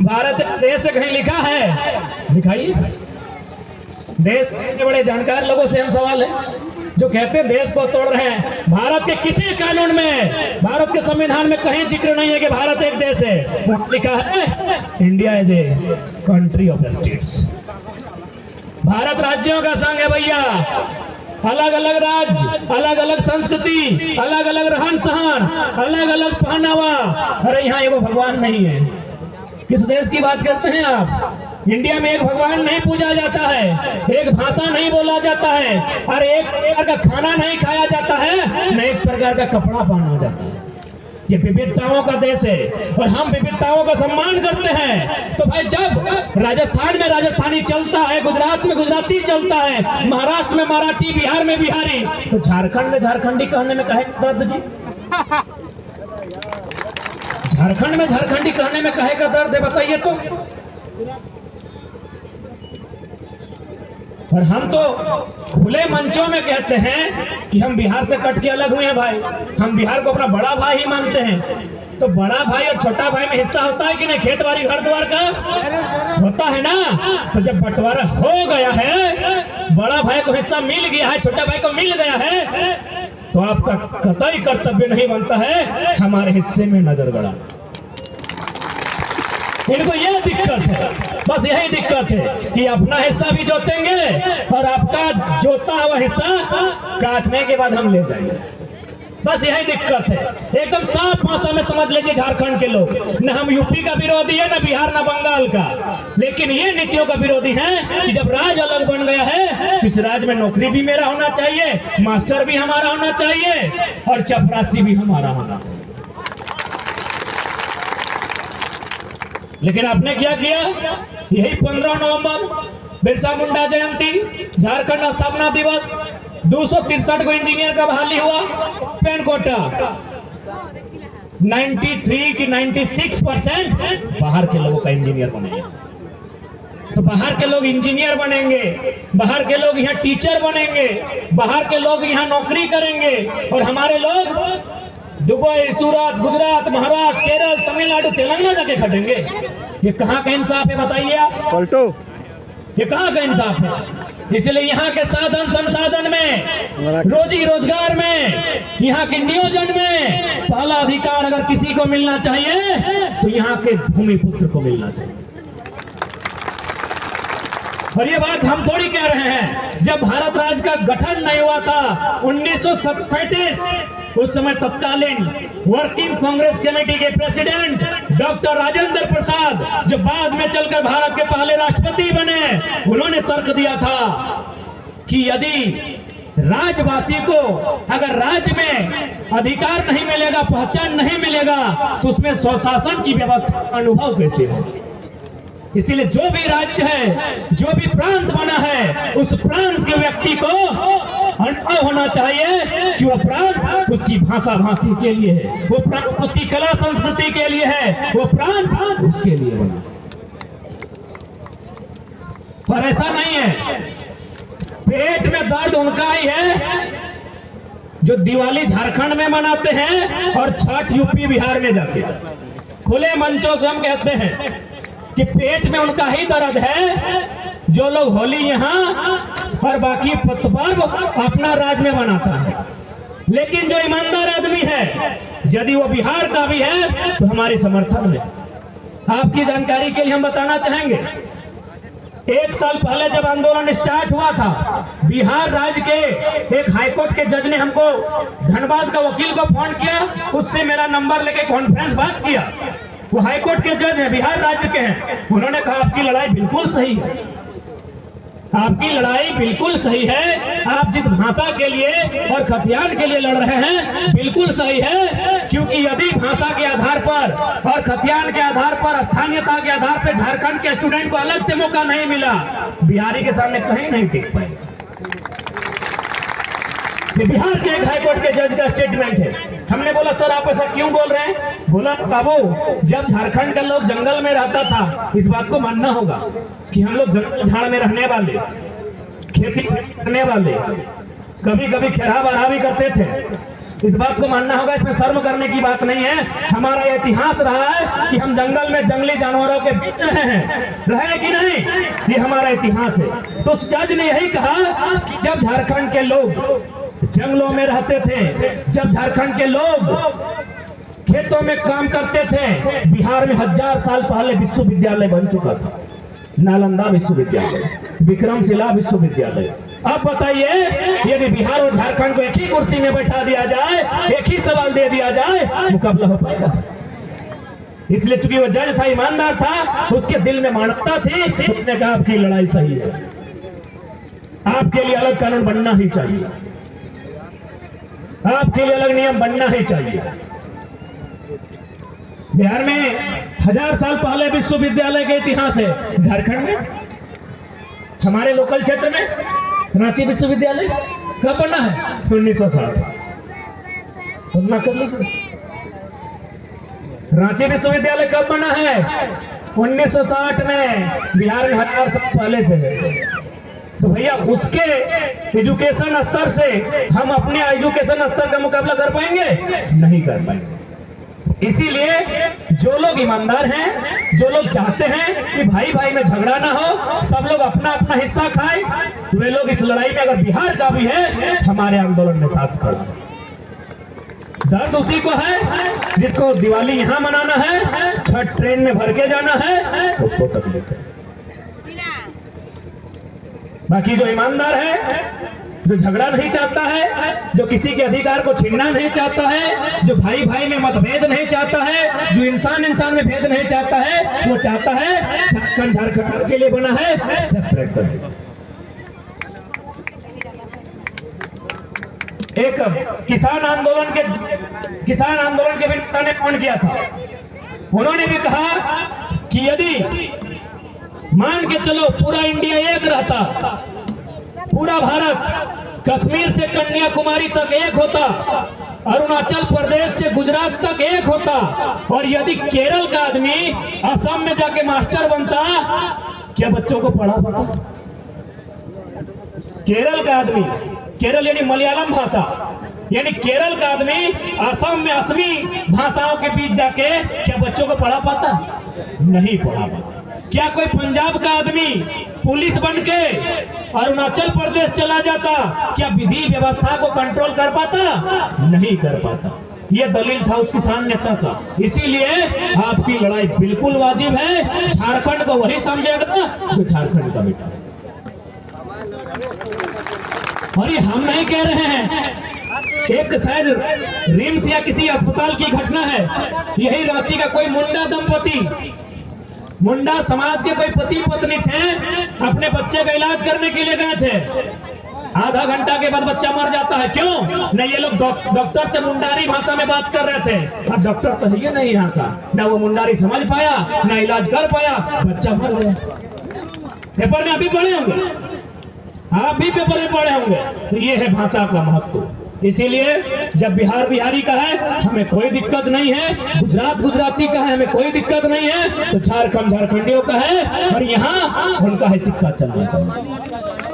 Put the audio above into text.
भारत देश से कहीं लिखा है? दिखाइए। देश के बड़े जानकार लोगों से हम सवाल है जो कहते हैं देश को तोड़ रहे हैं। भारत के किसी कानून में, भारत के संविधान में कहीं जिक्र नहीं है कि भारत एक देश है। वहां लिखा है India is a country of states. Bharat राज्यों का संघ है भैया। अलग अलग राज्य, अलग अलग संस्कृति, अलग अलग रहन सहन, अलग अलग पहनावा। अरे यहाँ एगो भगवान नहीं है। किस देश की बात करते हैं आप? इंडिया में एक भगवान नहीं पूजा जाता है, एक भाषा नहीं बोला जाता है, और एक प्रकार का खाना नहीं खाया जाता है, न एक प्रकार का कपड़ा पहना जाता है। ये विविधताओं का देश है और हम विविधताओं का सम्मान करते हैं। तो भाई जब राजस्थान में राजस्थानी चलता है, गुजरात में गुजराती चलता है, महाराष्ट्र में मराठी, बिहार में बिहारी, तो झारखंड में झारखंडी कहने में काहे का दर्द जी? झारखंड में झारखंडी कहने में काहे का दर्द है बताइए तो? और हम तो खुले मंचों में कहते हैं कि हम बिहार से कट के अलग हुए हैं भाई, हम बिहार को अपना बड़ा भाई ही मानते हैं। तो बड़ा भाई और छोटा भाई में हिस्सा होता है कि नहीं? खेत बाड़ी घर द्वार का होता है ना। तो जब बंटवारा हो गया है, बड़ा भाई को हिस्सा मिल गया है, छोटा भाई को मिल गया है, तो आपका कतई कर्तव्य नहीं बनता है हमारे हिस्से में नजर गड़ा। इनको यह दिक्कत है, बस यही दिक्कत है कि अपना हिस्सा भी जोतेंगे और आपका जोता हुआ हिस्सा काटने के बाद हम ले जाएंगे। बस यही दिक्कत है। एकदम साफ भाषा में समझ लीजिए झारखंड के लोग, न हम यूपी का विरोधी है, न बिहार, न बंगाल का, लेकिन ये नीतियों का विरोधी है कि जब राज्य अलग बन गया है, इस राज्य में नौकरी भी मेरा होना चाहिए, मास्टर भी हमारा होना चाहिए और चपरासी भी हमारा होना चाहिए। लेकिन आपने क्या किया? यही 15 नवंबर बिरसा मुंडा जयंती, झारखंड स्थापना दिवस, 263 को इंजीनियर का बहाली हुआ। पेन कोटा 93 की 96% बाहर के लोगों का इंजीनियर बनेंगे। तो बाहर के लोग इंजीनियर बनेंगे, बाहर के लोग यहाँ टीचर बनेंगे, बाहर के लोग यहाँ नौकरी करेंगे, और हमारे लोग दुबई, सूरत, गुजरात, महाराष्ट्र, केरल, तमिलनाडु, तेलंगाना जाके खटेंगे। ये कहाँ का इंसाफ है बताइए आप? पलटो, ये कहाँ का इंसाफ है? इसलिए यहाँ के साधन संसाधन में, रोजी रोजगार में, यहाँ के नियोजन में पहला अधिकार अगर किसी को मिलना चाहिए तो यहाँ के भूमि पुत्र को मिलना चाहिए। और ये बात हम थोड़ी कह रहे हैं। जब भारत राज्य का गठन नहीं हुआ था 1937, उस समय तत्कालीन वर्किंग कांग्रेस कमेटी के प्रेसिडेंट डॉक्टर राजेंद्र प्रसाद, जो बाद में चलकर भारत के पहले राष्ट्रपति बने, उन्होंने तर्क दिया था कि यदि राज्यवासी को अगर राज्य में अधिकार नहीं मिलेगा, पहचान नहीं मिलेगा, तो उसमें स्वशासन की व्यवस्था अनुभव कैसे होगा। इसीलिए जो भी राज्य है, जो भी प्रांत बना है, उस प्रांत के व्यक्ति को अनुभव होना चाहिए कि वो प्रांत उसकी भाषा भाषी के लिए है, वो प्रांत उसकी कला संस्कृति के लिए है, वो प्रांत उसके लिए बना। पर ऐसा नहीं है। पेट में दर्द उनका ही है जो दिवाली झारखंड में मनाते हैं और छठ यूपी बिहार में जाते हैं। खुले मंचों से हम कहते हैं कि पेट में उनका ही दर्द है जो लोग होली यहाँ और बाकी पर्व अपना राज्य में मनाता है। लेकिन जो ईमानदार आदमी है, यदि वो बिहार का भी है, तो हमारे समर्थन में। आपकी जानकारी के लिए हम बताना चाहेंगे, 1 साल पहले जब आंदोलन स्टार्ट हुआ था, बिहार राज्य के एक हाईकोर्ट के जज ने हमको धनबाद का वकील को फोन किया, उससे मेरा नंबर लेके कॉन्फ्रेंस बात किया। वो हाईकोर्ट के जज हैं, बिहार राज्य के हैं। उन्होंने कहा आपकी लड़ाई बिल्कुल सही है, आपकी लड़ाई बिल्कुल सही है, आप जिस भाषा के लिए और खतियान के लिए लड़ रहे हैं बिल्कुल सही है, क्योंकि यदि भाषा के आधार पर और खतियान के आधार पर, स्थानीयता के आधार पर झारखंड के स्टूडेंट को अलग से मौका नहीं मिला, बिहारी के सामने कहीं नहीं टिक पाए। बिहार के एक हाईकोर्ट के जज का स्टेटमेंट है। हमने बोला सर आप ऐसा क्यों बोल रहे हैं? बोला बाबू, जब झारखंड का लोग जंगल में रहता था, इस बात को मानना होगा कि हम लोग जंगल झाड़ में रहने वाले, खेती करने वाले, कभी कभी खेरा बारा भी करते थे, इस बात को मानना होगा, इसमें शर्म करने की बात नहीं है। हमारा इतिहास रहा है कि हम जंगल में जंगली जानवरों के बीच रहे हैं, रहे कि नहीं, ये हमारा इतिहास है। तो उस जज ने यही कहा कि जब झारखंड के लोग जंगलों में रहते थे, जब झारखंड के लोग खेतों में काम करते थे, बिहार में 1000 साल पहले विश्वविद्यालय बन चुका था। नालंदा विश्वविद्यालय, विक्रमशिला विश्वविद्यालय। अब बताइए, यदि बिहार और झारखंड को एक ही कुर्सी में बैठा दिया जाए, एक ही सवाल दे दिया जाए, मुकाबला हो पाएगा? इसलिए चूंकि वो जज था, ईमानदार था, उसके दिल में मानवता थी, उसने कहा आपकी लड़ाई सही है, आपके लिए अलग कानून बनना ही चाहिए, आपके लिए अलग नियम बनना ही चाहिए। बिहार में 1000 साल पहले विश्वविद्यालय का इतिहास है। झारखंड में, हमारे लोकल क्षेत्र में रांची विश्वविद्यालय कब बना है? 1960। तुलना कर लीजिए, रांची विश्वविद्यालय कब बना है? 1960 में। बिहार में 1000 साल पहले से है। तो भैया उसके एजुकेशन स्तर से हम अपने एजुकेशन स्तर का मुकाबला कर पाएंगे? नहीं कर पाएंगे। इसीलिए जो लोग ईमानदार हैं, जो लोग चाहते हैं कि भाई भाई में झगड़ा ना हो, सब लोग अपना अपना हिस्सा खाएं, वे लोग इस लड़ाई में, अगर बिहार का भी है, हमारे आंदोलन में साथ खड़ा। दर्द उसी को है जिसको दिवाली यहाँ मनाना है, छठ ट्रेन में भर के जाना है, उसको तकलीफ है। बाकी जो ईमानदार है, जो झगड़ा नहीं चाहता है, जो किसी के अधिकार को छीनना नहीं चाहता है, जो भाई भाई में मतभेद नहीं चाहता है, जो इंसान इंसान में भेद नहीं चाहता है, वो चाहता है झारखंड के लिए बना है सेपरेट कर दे। एक किसान आंदोलन के भी नेता ने कौन किया था? उन्होंने भी कहा कि यदि मान के चलो पूरा इंडिया एक रहता, पूरा भारत कश्मीर से कन्याकुमारी तक एक होता, अरुणाचल प्रदेश से गुजरात तक एक होता, और यदि केरल का आदमी असम में जाके मास्टर बनता, क्या बच्चों को पढ़ा पाता? केरल का आदमी, केरल यानी मलयालम भाषा, यानी केरल का आदमी असम में असमी भाषाओं के बीच जाके क्या बच्चों को पढ़ा पाता? नहीं पढ़ा पाता। क्या कोई पंजाब का आदमी पुलिस बनके अरुणाचल प्रदेश चला जाता, क्या विधि व्यवस्था को कंट्रोल कर पाता? नहीं कर पाता। ये दलील था उस किसान नेता का। इसीलिए आपकी लड़ाई बिल्कुल वाजिब है। झारखंड को वही समझेगा जो झारखंड का बेटा। और ये हम नहीं कह रहे हैं, एक शायद रिम्स या किसी अस्पताल की घटना है। यही रांची का कोई मुंडा दंपति, मुंडा समाज के कोई पति पत्नी थे, अपने बच्चे का इलाज करने के लिए गए थे। आधा घंटा के बाद बच्चा मर जाता है। क्यों? नहीं, ये लोग डॉक्टर से मुंडारी भाषा में बात कर रहे थे। अब डॉक्टर तो है नहीं यहाँ का, ना वो मुंडारी समझ पाया, ना इलाज कर पाया, बच्चा मर गया। पेपर में अभी पढ़े होंगे, आप भी पेपर में पढ़े होंगे। तो ये है भाषा का महत्व। इसीलिए जब बिहार बिहारी का है हमें कोई दिक्कत नहीं है, गुजरात गुजराती का है हमें कोई दिक्कत नहीं है, तो झारखंड झारखंडियों का है, और यहाँ उनका है सिक्का चलना चाहिए।